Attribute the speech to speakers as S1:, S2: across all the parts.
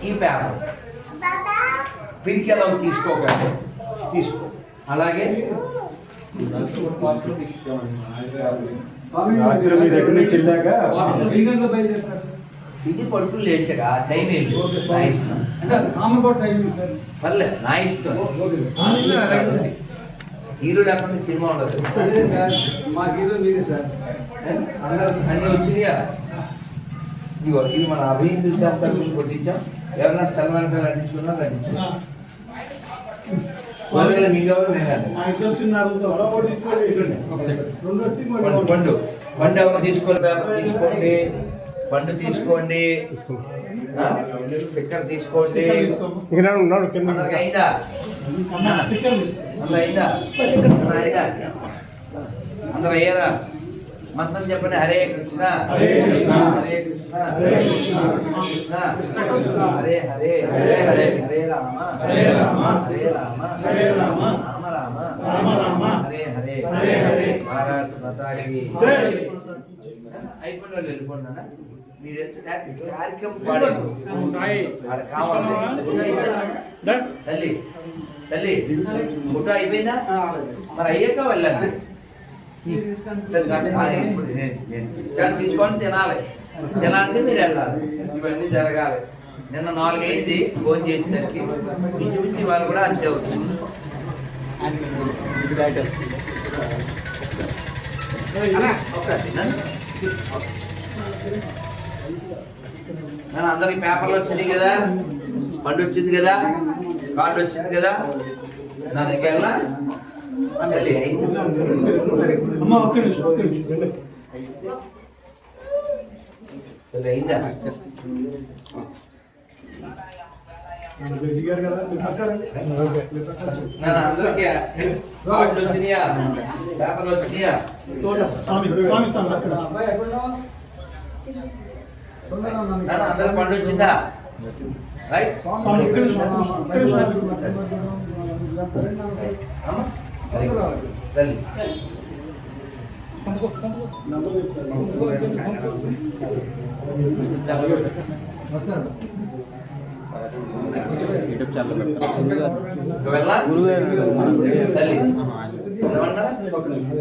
S1: ఈ పేపర్ పిరికెలో తీసుకోకండి, తీసుకో. అలాగే ఇది పడుకులు లేచగా టైం ఏంటి నా ఇష్టం, పర్లేదు నా ఇష్టం. హీరో లేకుండా సినిమా ఉండదు. అందరూ అన్నీ వచ్చినాయా? ఇగో ఇది మన అభినందన శాస్త్రం కొట్టించాం. ఎవరన్నా సల్మాన్ ఖాన్ అంటించుకున్నా అంటించుకున్నా పండు పండు ఎవరు తీసుకోండి, పేపర్ తీసుకోండి, పండు తీసుకోండి, స్టిక్కర్ తీసుకోండి. అయిందా? అందరూ అయ్యారా? మంత్రం చెప్పండి. హరే కృష్ణ హరే కృష్ణ హరే కృష్ణ హరే కృష్ణ హరే హరే హరే హరే రామ హరే రామ హరే రామ హరే రామ రామ రామ రామ రామ హరే హరే హరే హరే. భారత్ మాతాకి జై. అయిపోయిన వాళ్ళు వెళ్ళిపోండి. మీరు కార్యక్రమం పాడారు తల్లి తల్లి ఫోటో అయిపోయిందా? మరి అయ్యాక వెళ్ళండి. తీసుకొని తినాలి, తినాలంటే మీరు వెళ్ళాలి. ఇవన్నీ జరగాలి. నిన్న 4 అయింది ఫోన్ చేసేసరికి, ఇంచుమించి వాళ్ళు కూడా అంతే అవుతుంది. నేను అందరికి పేపర్లు వచ్చినాయి కదా, పండు వచ్చింది కదా, కార్డు వచ్చింది కదా, దానికి వెళ్ళా అయిందా? అందరికి కార్డులు వచ్చినాయా, పేపర్లు వచ్చినాయా? అందరికి పండు వచ్చిందా? రైట్.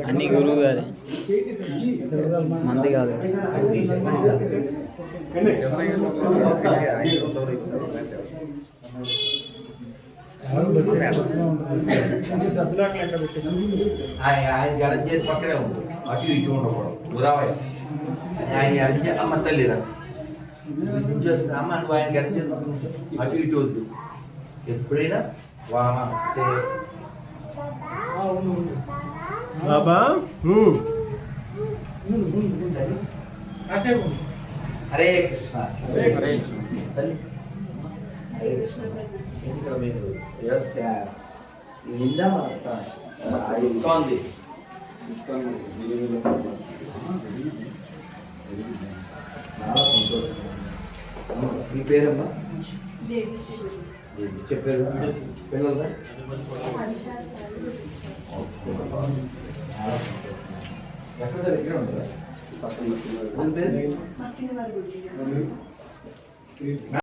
S2: అన్ని గురువు గారి మంది కాదు.
S1: ఆయన గడం చేసి పక్కనే ఉంది, అటు ఇటు ఉండకూడదు. గురావయ ఆయన అమ్మ తల్లి అమ్మ నువ్వు ఆయన గడం చేసి అటు ఇటు వద్దు. ఎప్పుడైనా వామస్తే
S3: బాబా
S1: హరే కృష్ణ హరే తల్లి హరే కృష్ణ. ఎన్నికల మీద నిండా ఇస్కాంది చాలా సంతోషం. మీ పేరమ్మా? చెప్పారు పిల్లలు ఎక్కడ దగ్గర ఉంటారా?